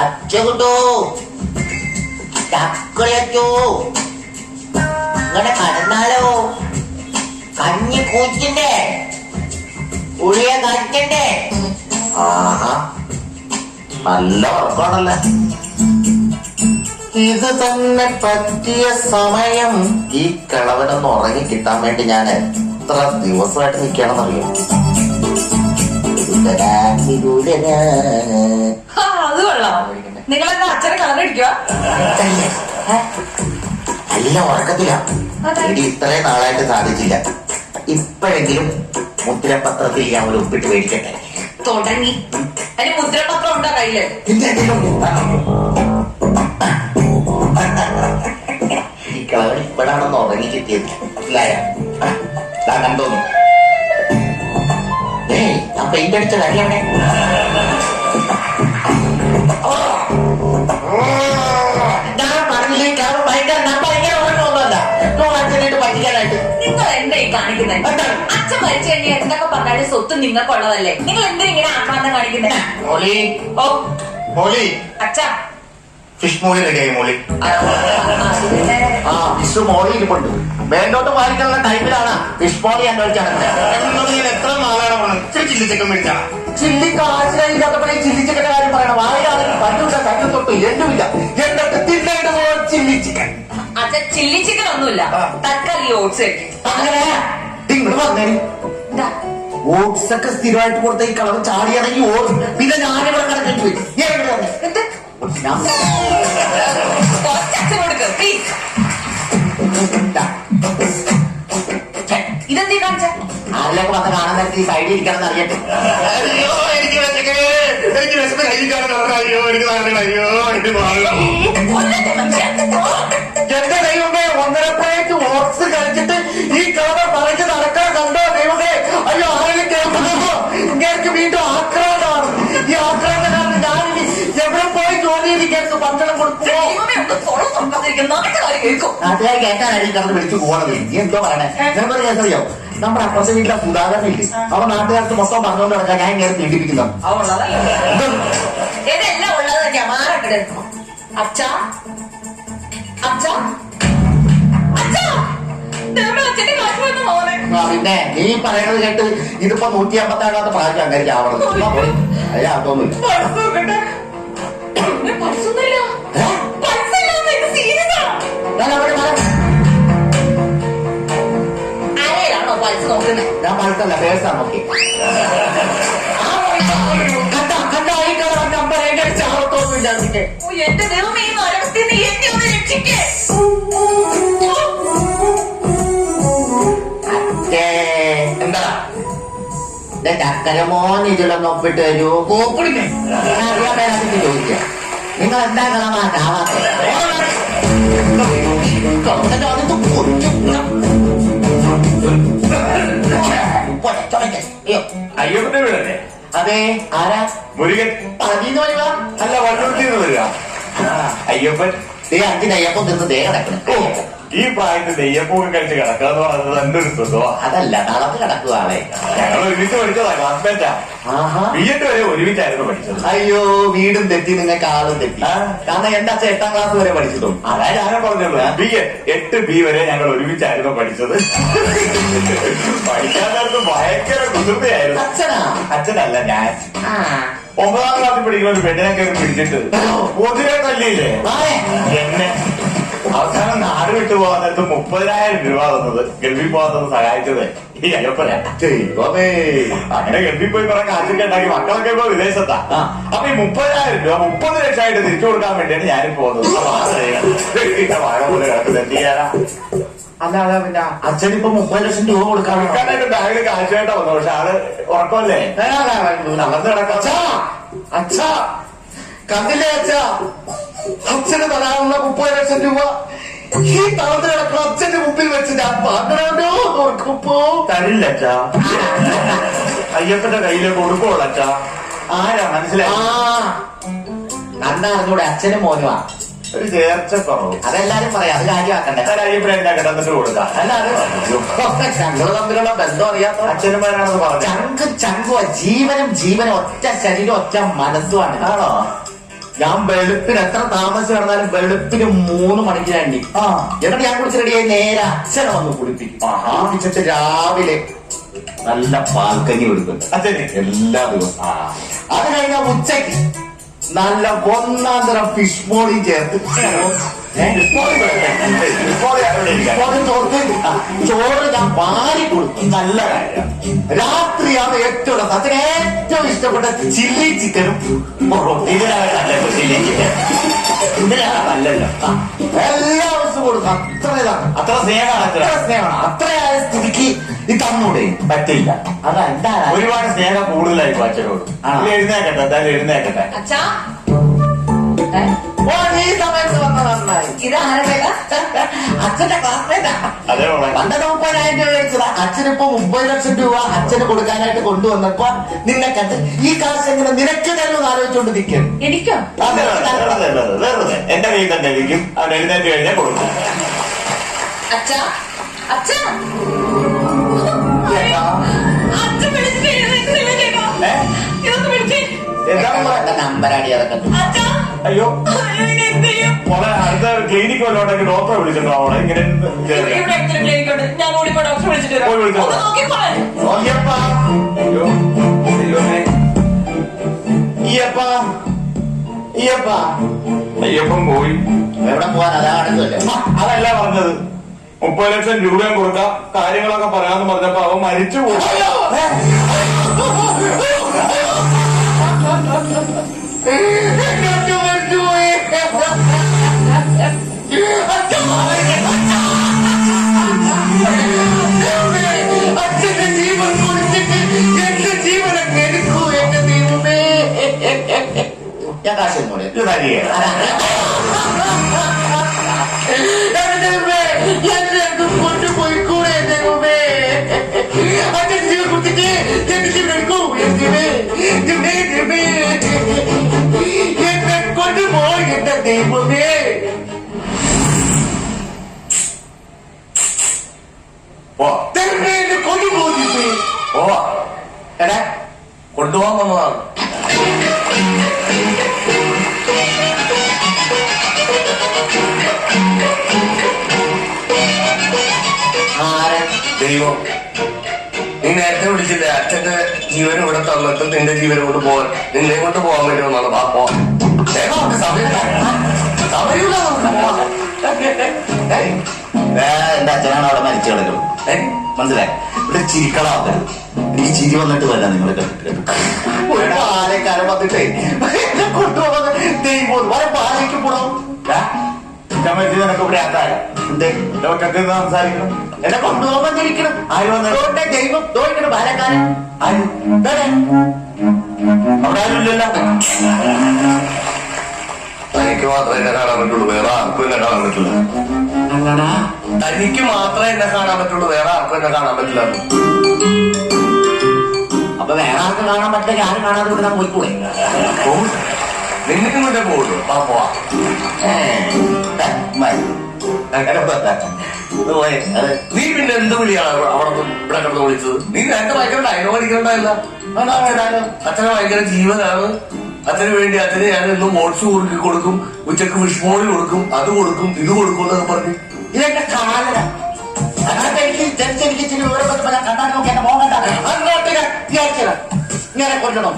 അച്ചോ ചക്കളച്ചോ ഇങ്ങനെ കടന്നാലോ കഞ്ഞി കൂച്ചിന്റെ ഉളിയ കാറ്റണ്ടേ. ആഹാ നല്ല ഉറക്കമാണല്ലേ. ഇത് തന്നെ പറ്റിയ സമയം. ഈ കിളവനൊന്ന് ഉറങ്ങി കിട്ടാൻ വേണ്ടി ഞാൻ എത്ര ദിവസമായിട്ട് നിൽക്കണമെന്നറിയോ. അത് കൊള്ളാം. നിങ്ങളെന്താ അച്ഛനെ കളറടിക്കുക? നല്ല ഉറക്കത്തില. എനിക്ക് ഇത്രയും നാളായിട്ട് സാധിച്ചില്ല. ഇപ്പോഴെങ്കിലും മുദ്രപത്രത്തിൽ ഞാൻ ഒരു ഒപ്പിട്ട് മേടിക്കട്ടെ. തുടങ്ങി. അതിന് മുദ്രപത്രം ഉണ്ടോ കയ്യില്? ഈ കളവൻ ഇപ്പോഴാണെന്ന് ഉറങ്ങി കിട്ടിയത്. മനസ്സിലായ കണ്ടോന്നു. ഞാൻ പെയിന്റ് അടിച്ച കാര്യമാണ്. ഞാൻ പറഞ്ഞില്ലേ കളവൻ ഭയങ്കര ഭയങ്കര ഉറങ്ങുന്നല്ല. അച്ഛനായിട്ട് പഠിക്കാനായിട്ട് നിങ്ങൾ എന്താ ഈ കാണിക്കുന്നത്? അച്ഛൻ മരിച്ചു കഴിഞ്ഞാൽ എന്തൊക്കെ പറഞ്ഞാലും സ്വത്ത് നിങ്ങൾക്കുള്ളതല്ലേ. നിങ്ങൾ എന്തിനാ ഇങ്ങനെ ആത്മാർത്ഥം കാണിക്കുന്നത്? മോളി ഓ മോളി അച്ഛാ ഫിഷ് മോളി റെഡിയായി മോളി. അതിന്റെ ആ ഫിഷ് മോളി ഇരിപ്പുണ്ട്. മേലോട്ട് വാരിക്കാനുള്ള ടൈമിലാണ് ഫിഷ് മോളി ഞാൻ കഴിച്ചാണ്. എത്ര നാളാണ് പോകണം? ഇച്ചിരി ചില്ലി ചിക്കൻ മേടിച്ചാ. ചില്ലി കാശില്ലാത്തപ്പോഴേ ചില്ലി ചിക്കന്റെ കാര്യം പറയണം. വായിലാണെങ്കിൽ പഞ്ഞുണ്ട കഞ്ഞു തൊട്ട് എന്നുമില്ല. എന്നിട്ട് തിന്നേണ്ട ചില്ലി ചിക്കൻ. അച്ഛൻ ചില്ലി ചിക്കൻ ഒന്നുമില്ല. തക്കാളി ഓട്സ് കഴിക്കും. അങ്ങനെ നിങ്ങൾ പറഞ്ഞേ. എന്താ ഓട്സ് ഒക്കെ സ്ഥിരമായിട്ട് കൊടുത്ത ഈ കളർ ചാടിയാണെങ്കിൽ ഓട്സ്. പിന്നെ ഞാനിവിടെ കിടക്കേണ്ടി വരും. എന്ത് അച്ഛനോട് പ്ലീസ്. ഇതെന്തീ കാണിച്ച? ആരിലൊക്കെ വന്ന് കാണാൻ നേരത്തെ ഈ സൈഡിൽ ഇരിക്കണം അറിയട്ടെ. അയ്യോ എനിക്ക് വിശപ്പ് കഴിക്കാനോ. അയ്യോ എനിക്ക് അയ്യോ എന്റെ എന്റെ ദൈവമേ, 1.5 പ്ലേറ്റ് ഓട്സ് കഴിച്ചിട്ട് ഈ കളർ പറഞ്ഞ് നടക്കാൻ കണ്ടോ ദൈവമേ. അയ്യോ ആരെങ്കിലും കേൾക്കുന്നോ? ഇങ്ങനെ വീണ്ടും ആക്രമണമാണ്. ഈ ആക്രമണം ഞാനിനി എവിടെ പോയി ജോലി ചെയ്ത് ഭക്ഷണം കൊടുക്കുമോ? നാട്ടുകാർ കേൾക്കാനായി കിടന്ന് വിളിച്ചു പോകണത്. നീ എന്തോ പറയണേ? ഞാൻ കേസറിയോ? നമ്മുടെ അപ്പുറത്തെ വീട്ടിലെ സുധാകരൻ ഇല്ലേ, അവൻ നാട്ടുകാർക്ക് മൊത്തം പറഞ്ഞുകൊണ്ട് നടക്കാൻ ഞാൻ ഇങ്ങനെ പീഡിപ്പിക്കുന്നു. ഇതെല്ലാം ഉള്ളത് തന്നെയാ. മാറട്ടെ അച്ഛാ അച്ഛാ അച്ഛാ. പിന്നെ നീ പറയണത് കേട്ട് ഇതിപ്പോ 157 പ്രാവശ്യം അങ്ങനെ ആവണത്. അയ്യ അതൊന്നുമില്ല. ഞാൻ പഴുത്തല്ല പേഴ്സാണ്. നോക്കി ചാവത്തൊന്നുമില്ല. എന്റെ ദൈവം ഈ നരകത്തിൽ നീ എന്നെ ഒന്ന് രക്ഷിക്കേ. എന്താ ചക്കരമോൻ ഇതിലൊന്ന് ഒപ്പിട്ട് തരൂ. അറിയാൻ മേലാത്തിട്ട് ചോദിക്കുക. നിങ്ങൾ എന്താ കളവാക്കാവാത്ത? അയ്യപ്പന്റെ വീടല്ലേ? അതെ. ആരാ? മുരുകൻ. പതിന്ന് വരിക അല്ല വണ്ണൂർത്തിൽ നിന്ന് വരിക. അയ്യപ്പൻ 5 നെയ്യപ്പം തിന്ന് ദേ കിടക്കണം. ഈ പ്രായത്തിൽ നെയ്യപ്പൊക്കെ കഴിച്ച് കിടക്കുക എന്ന് പറയുന്നത് എന്റെ ഒരു സ്വന്തമാ. അതല്ല തളർന്ന് കിടക്കുകയാണേ. ഞങ്ങൾ ഒരുമിച്ച് പഠിച്ചതാ. ക്ലാസ്മേറ്റാ. ബിഎഡ് വരെ ഒരുമിച്ചായിരുന്നു പഠിച്ചത്. അയ്യോ വീടും തെറ്റി, നിങ്ങൾക്ക് ആളും തെറ്റി. കാരണം എന്റെ അച്ഛൻ 8ാം ക്ലാസ് വരെ പഠിച്ചതും. അതാ ഞാനും പറഞ്ഞത്. BA 8B വരെ ഞങ്ങൾ ഒരുമിച്ചായിരുന്നു പഠിച്ചത്. പഠിക്കാൻ നേരത്ത് ഭയങ്കര കുസൃതിയായിരുന്നു. അച്ഛനാ? അച്ഛനല്ല ഞാൻ. 9ാം ക്ലാസ്സിൽ പഠിക്കുന്ന ഒരു പെണ്ണിനെ കയറി പിടിച്ചിട്ട് ഒതിരെ തല്ലിയില്ലേ എന്നെ. അവസാനം നാട് വിട്ടു പോകാൻ നേരത്ത് 30,000 രൂപ തന്നത് ഗൾഫിൽ പോകാൻ സഹായിച്ചത് ഈ അയ്യപ്പനാ. അങ്ങനെ ഗൾഫിൽ പോയി കുറെ കാശൊക്കെ ഉണ്ടാക്കി മക്കളൊക്കെ ഇപ്പൊ വിദേശത്താ. അപ്പൊ ഈ 30,000 രൂപ 30 ലക്ഷമായിട്ട് തിരിച്ചു കൊടുക്കാൻ വേണ്ടിയാണ് ഞാനും പോകുന്നത്. മഴ പോലെ കിടക്കുന്നത്. അല്ലാതെ പിന്നെ അച്ഛനിപ്പോ 30 ലക്ഷം രൂപ കൊടുക്കാനായിട്ട് ബാങ്കില് കാശുമായിട്ടാ വന്നു. പക്ഷെ ആള് ഉറക്കമല്ലേ നടന്ന് കിടക്കാം. അച്ഛാ കണ്ടില്ലേ അച്ഛാ, അച്ഛന് തരാനുള്ള 30 ലക്ഷം രൂപ ഈ തളർന്ന് കിടക്കുന്ന അച്ഛന്റെ മുമ്പിൽ വെച്ച് ഞാൻ പറഞ്ഞോ ഓർക്കുമ്പോ തരില്ല അച്ഛാ. അയ്യപ്പന്റെ കയ്യില് കൊടുക്കുള്ളൂ അച്ഛാ. ആരാ മനസ്സിലായി? അന്നറിഞ്ഞൂടെ അച്ഛനും മോനുമാ. ഒരു ചേർച്ച കുറവ്. അതെല്ലാരും പറയാം, അത് കാര്യമാക്കണ്ടേ. അരിയപ്പഴ കിടന്നിട്ട് കൊടുക്കാം. അല്ലാതെ ഞങ്ങള് തമ്മിലുള്ള ബന്ധം അറിയാത്ത അച്ഛനന്മാരാണെന്ന് പറഞ്ഞു. ചങ്കുവാ, ജീവനും ഒറ്റ ശരീരം ഒറ്റ മനസ്സുമാണ്. ആണോ? ഞാൻ വെളുപ്പിന് എത്ര താമസിച്ച് കിടന്നാലും വെളുപ്പിന് 3 മണിക്ക് വേണ്ടി എന്നിട്ട് ഞാൻ കുളിച്ച് റെഡിയായി നേരെ അച്ഛനെ വന്ന് കുളിപ്പിക്കും. കുളിപ്പിച്ചിട്ട് രാവിലെ നല്ല പാൽക്കഞ്ഞി കൊടുക്കും അച്ഛന് എല്ലാ ദിവസവും. അത് കഴിഞ്ഞ ഉച്ചയ്ക്ക് നല്ല 1-ാം തരം ഫിഷ് മോളിയും ചേർത്ത് ചോറ് ഞാൻ വാരി കൊടുക്കും. നല്ല കാര്യം. രാത്രിയാണ് ഏറ്റവും അതിന് ഏറ്റവും ഇഷ്ടപ്പെട്ട ചില്ലി ചിക്കനും ഇതിനകത്തല്ലോ ചില്ലി ചിക്കൻ. ഇതിനകത്തല്ലല്ലോ. എല്ലാ ദിവസവും കൊടുക്കും. അത്ര സ്നേഹമാണ്. അത്രയായ സ്ഥിതിക്ക് ഇത് തന്നൂടെ? പറ്റില്ല. അതെന്താ ഒരുപാട് സ്നേഹം കൂടുതലായിരിക്കും അച്ഛനോട്. എഴുന്നേക്കട്ടെ, എന്തായാലും എഴുന്നേക്കട്ടെ. അച്ഛാ ഈ സമയത്ത് വന്ന നന്നായി. ഇതാരേതാ? അച്ഛന്റെ ക്ലാസ്മേറ്റാ. അതേ മോളെ. 30,000 രൂപ വെച്ചതാ. അച്ഛനിപ്പോ 30 ലക്ഷം രൂപ അച്ഛന് കൊടുക്കാനായിട്ട് കൊണ്ടുവന്നപ്പോ നിന്നെ കണ്ട് ഈ കാശ് എങ്ങനെ നിനക്ക് തരുമെന്ന് ആലോചിച്ചോണ്ട് നിൽക്കും. എനിക്കോ? വെറുതെ എന്റെ കയ്യിൽ തന്നെ ഇരിക്കും. അവൻ എഴുന്നേറ്റ് കഴിഞ്ഞാൽ കൊടുക്കും. അച്ഛാ അച്ഛാ അച്ഛൻ വിളിച്ചിട്ട് എഴുന്നേൽക്കുന്നില്ല ചേട്ടാ. ഇതൊന്ന് വിളിച്ചേ. നമ്പരാടി അതൊക്കെ. അച്ഛാ അയ്യോ ഇനി എന്ത് ചെയ്യും? മോളെ, അടുത്ത ക്ലിനിക്ക് വല്ലോണ്ടെങ്കിൽ ഡോക്ടറെ വിളിച്ചിട്ടോ അവളെ ഇങ്ങനെ ഇവിടെ അടുത്തൊരു ക്ലിനിക് ഉണ്ട്. ഞാൻ ഓടിപ്പോ ഡോക്ടറെ വിളിച്ചിട്ട് വരാം. പോയി വിളിച്ചോ. ഒന്ന് നോക്കിക്കോളെ. ഓയ്യപ്പാ, അയ്യോ ദൈവമേ. ഈയപ്പാ, ഈയപ്പാ. അയ്യപ്പൻ പോയി. എവിടെ പോവാൻ? അതാ കാണുന്നല്ലേ. അതല്ല പറഞ്ഞത്. 30 ലക്ഷം രൂപയും കൊടുക്കാം, കാര്യങ്ങളൊക്കെ പറയാന്ന് പറഞ്ഞപ്പോ അവൻ മരിച്ചു പോയി. അച്ഛന്റെ ജീവൻ കൊടുത്തിട്ട് എന്റെ ജീവനൊക്കെ എടുക്കൂ എന്റെ ദൈവമേ. ഞാൻ കാശ് കൂടെ ഇത് തരികേല. കൊണ്ടുപോയിക്കൂടെ ദൈവമേ. അച്ഛൻ ജീവൻ കൊടുത്തിട്ട് എന്റെ ജീവൻ എടുക്കൂ എന്നെ കൊണ്ടുപോയി എന്റെ ദൈവമേ. കൊണ്ടുപോയി പോവാ. എടാ കൊണ്ടുപോകാൻ വന്നതാണ്. ദൈവം, നീ നേരത്തെ വിളിച്ചില്ലേ അച്ഛന്റെ ജീവൻ ഇവിടെ തന്നിട്ട് നിന്റെ ജീവനെ കൊണ്ട് പോകാൻ, നിന്നെ കൊണ്ട് പോകാൻ പറ്റുമെന്നാണ്. പാപ്പോ എന്റെ അച്ഛനാണ് അവിടെ മരിച്ചു കിടക്കുന്നത്. മനസ്സിലായി? ഇവിടെ ചിരിക്കളാവരുത്. എനിക്ക് ചിരി വന്നിട്ട് വരാം നിങ്ങൾ ഒരു പാലക്കാരൻ വന്നിട്ടേ എന്നെ കൊണ്ടുപോകുന്നത് ദൈവം വരെ പാലയ്ക്ക് പോണം. നിനക്ക് ഇവിടെ ആക്കാരം എന്തേ ഡോക്ടർക്ക് സംസാരിക്കണം. എന്നെ കൊണ്ടുപോകാൻ ഇരിക്കണം. ആര് വന്നു? ദൈവം തോന്നിക്കണം പാലക്കാരൻ. അവിടെ ആരുമില്ലല്ലോ. തനിക്ക് മാത്രമേ എന്നെ കാണാൻ പറ്റുള്ളൂ, വേറെ ആർക്കും എന്നെ കാണാൻ പറ്റില്ല. തനിക്ക് മാത്രമേ എന്നെ കാണാൻ പറ്റുള്ളൂ, വേറെ ആർക്കും എന്നെ കാണാൻ പറ്റില്ല. അപ്പൊ വേറെ ആർക്കും കാണാൻ പറ്റില്ല, ആരും കാണാതെ ഇവിടെ ഞാൻ പോയിക്കൂടെ? നിനക്ക് ഇങ്ങോട്ടേ പോകുള്ളൂ. പോവാ. നീ പിന്നെ എന്ത് വിളിയാണ് അവിടെ ഇവിടെ കിടന്ന് വിളിച്ചത്? നീ നേരത്തെ ഭയങ്കര ഡയലോഗ് അടിക്കണ്ടായില്ല. അച്ഛനെ ഭയങ്കര ജീവനാണ്. അച്ഛന് വേണ്ടി അച്ഛന് ഞാൻ എന്നും ഓട്സ് കുറുക്കി കൊടുക്കും, ഉച്ചക്ക് വിഷ്മോളി കൊടുക്കും, അത് കൊടുക്കും, ഇത് കൊടുക്കും എന്നൊക്കെ പറഞ്ഞു. ഇതെന്റെ കാലന. എനിക്ക് ജനിച്ചെനിക്ക് കണ്ടാൽ നോക്കി എന്നെ പോകണ്ട. ഇങ്ങനെ കൊല്ലണം.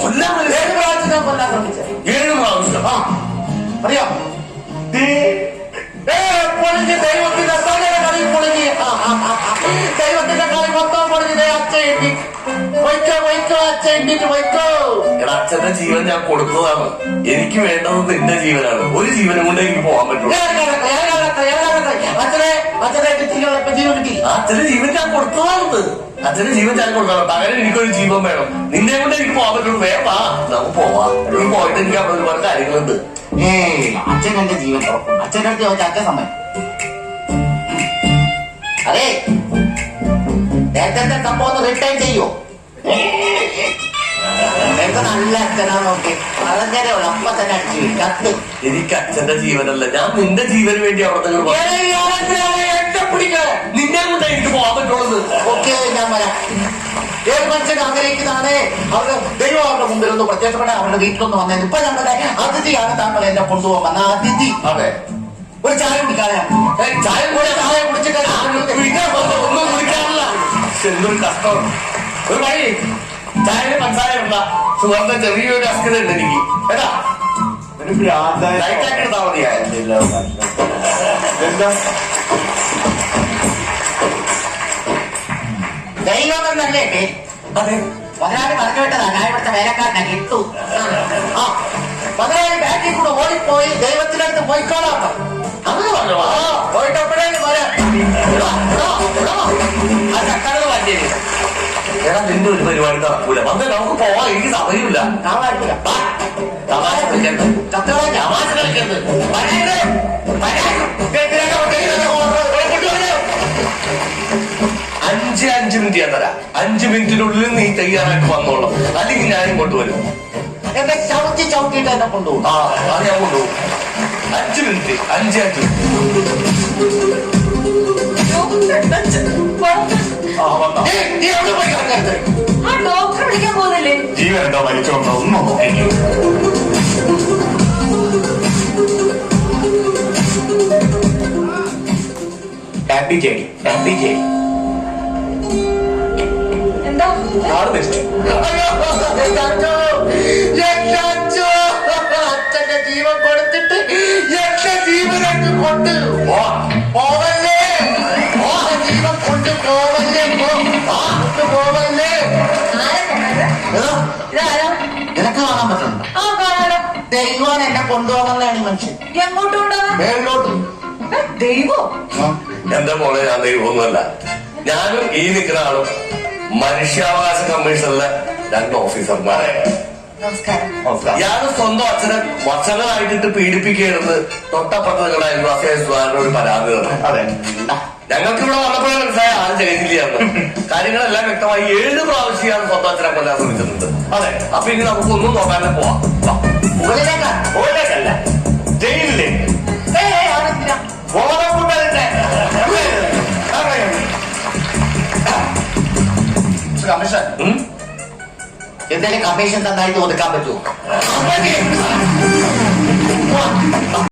കൊല്ലാൻ 7 പ്രാവശ്യം ഞാൻ കൊല്ലാൻ ശ്രമിച്ചത്. 7 പ്രാവശ്യം. അറിയാം. പൊളിഞ്ഞ് ദൈവത്തിന്റെ സകല കളി പൊളിഞ്ഞ്, ദൈവത്തിന്റെ കളി മൊത്തം പൊളിഞ്ഞ് അച്ഛ എണ്ണി വയ്ക്കോ അച്ഛ എണ്ണിട്ട് വയ്ക്കോ. എടാ, അച്ഛന്റെ ജീവൻ ഞാൻ കൊടുത്തതാണ്. എനിക്ക് വേണ്ടത് നിന്റെ ജീവനാണ്. ഒരു ജീവനും കൊണ്ട് എനിക്ക് പോകാൻ പറ്റും. അച്ഛന്റെ ജീവൻ ഞാൻ കൊടുത്തതാണ്. അച്ഛന്റെ ജീവൻ ഞാൻ കൊടുക്കണം. പകരം എനിക്കൊരു ജീവൻ വേണം. നിന്നെ കൊണ്ട് എനിക്ക് പോകാൻ പറ്റുള്ളൂ. വേപ്പാ, നമുക്ക് പോവാം. പോയിട്ട് എനിക്ക് അവിടെ ഒരുപാട് കാര്യങ്ങളുണ്ട്. അച്ഛൻ എന്റെ ജീവൻ അച്ഛൻ്റെ അടുത്ത് ചോദിച്ച അച്ഛൻ സമയം. അതെ, നേരത്തെ സംഭവം ഒന്ന് റിട്ടേൺ ചെയ്യോ? എനിക്ക് നല്ല അച്ഛനാ നോക്കി പറഞ്ഞതേ ഉള്ളു അപ്പൊ തന്നെ അടിച്ചു കത്ത്. എനിക്ക് അച്ഛന്റെ ജീവനല്ല, ഞാൻ നിന്റെ ജീവന് വേണ്ടി അവിടെ എന്നെ പിടിക്കണോ? നിന്നെ കൊണ്ടാ എനിക്ക് പോകാൻ പറ്റുള്ളത്. ഓക്കെ ഞാൻ വരാം. ഏത് മനുഷ്യൻ ആഗ്രഹിക്കുന്നതാണ് അവരുടെ ദൈവം അവരുടെ മുമ്പിൽ ഒന്ന് പ്രത്യക്ഷപ്പെടാൻ അവരുടെ വീട്ടിലൊന്ന് വന്നത്. ഇപ്പൊ ഞങ്ങളുടെ അതിഥിയാണ് താങ്കൾ എന്നെ കൊണ്ടുപോകാൻ വന്ന അതിഥി. അതെ, ഒരു ചായ കുടിക്കാതെ ചായ കുടിച്ചിട്ട് ഒന്നും കുടിക്കാറില്ല. എന്തൊരു കഷ്ടം. ഒരു വഴി ചായയിൽ പഞ്ചാരയുള്ള സുഗന്ധ ചെറിയൊരു അസ്കത ഉണ്ട് എനിക്ക്. ഏതാ ഒരു ഭ്രാന്തായ ലൈറ്റാക്കി എടുത്താൽ മതിയായിരുന്നു. എന്താ ദൈവം എന്നല്ലേ പേര്? അതെ, മുതലാളി പറഞ്ഞു വിട്ടതാ, ഞാൻ ഇവിടുത്തെ വേലക്കാരനെ കിട്ടു. ആ മുതലാളി ബാക്കിൽ കൂടെ ഓടിപ്പോയി ദൈവത്തിനടുത്ത് പോയിക്കോളാം. അങ്ങനെ പറഞ്ഞു. ആ പോയിട്ടപ്പോഴേക്കും വരാം. ആ ചക്കടന്ന് വണ്ടിയില്ല. എടാ നിന്റെ ഒരു പരിപാടി നടക്കൂല. വന്നേ നമുക്ക് പോവാം, എനിക്ക് സമയമില്ല. തമാശ കളിക്കരുത്, തമാശ കളിക്കരുത്. 5 മിനിറ്റ് ഞാൻ തരാം. 5 മിനിറ്റിനുള്ളിൽ നീ തയ്യാറായിട്ട് വന്നോളാം, അല്ലെങ്കിൽ ഞാൻ ഇങ്ങോട്ട് വരും. എന്നെ ചവിട്ടിട്ട് എന്നെ കൊണ്ടുപോകും. ആ അത് ഞാൻ കൊണ്ടുപോകും. 5 മിനിറ്റ് 5 ആ വന്നോ. നീ എവിടെ പോയി കിടക്കരുത്. ആ ഡോക്ടർ വിളിക്കാൻ പോകുന്നില്ലേ? ജീവനുണ്ടോ മരിച്ചോണ്ടോ ഒന്നും നോക്കി. Happy journey, happy journey. എന്താ നാളെ ബെസ്റ്റ്. അച്ഛന്റെ ജീവൻ കൊടുത്തിട്ട് എന്റെ ജീവനൊക്കെ കൊണ്ട് പോവല്ലേ, ജീവൻ കൊണ്ട് പോവല്ലേ, പോവല്ലേ. ഇതാരാ? നിനക്ക് കാണാൻ പറ്റുന്നുണ്ടോ? ആ കാണാലോ. ദൈവം എന്നെ കൊണ്ടുപോകുന്നതാണ് ഈ മനുഷ്യൻ. എങ്ങോട്ട് കൊണ്ടുപോകാൻ? മേളിലോട്ട്. ദൈവോ? എന്റെ മോളെ ഞാൻ ദൈവമൊന്നുമല്ല. ഞാനും ഈ നിൽക്കുന്ന ആളും മനുഷ്യാവകാശ കമ്മീഷനിലെ 2 ഓഫീസർമാരെ. നമസ്കാരം. ഇയാള് സ്വന്തം അച്ഛനെ വർഷങ്ങളായിട്ട് പീഡിപ്പിക്കരുത് തൊട്ടപ്പുറത്ത് നിങ്ങളുടെ അയൽവാസിയായ ഒരു പരാതി തന്നു. അതെ, ഞങ്ങൾക്ക് ഇവിടെ വന്നപ്പോഴേ മനസ്സിലായ ആരും ചെയ്തില്ലാന്ന്. കാര്യങ്ങളെല്ലാം വ്യക്തമായി 7 പ്രാവശ്യമാണ് സ്വന്തം അച്ഛനെ കൊല്ലാൻ ശ്രമിച്ചിട്ടുണ്ട്. അതെ. അപ്പൊ ഇനി നമുക്കൊന്നും നോക്കാതെ പോവാം. മുകളിലേക്കാ? ഓലേക്കല്ല, ജയിലിലേക്ക്. ബോധം കൊണ്ടതിന്റെ കമ്മീഷൻ എന്തെങ്കിലും കമ്മീഷൻ തന്നായിട്ട് ഒതുക്കാൻ പറ്റുമോ?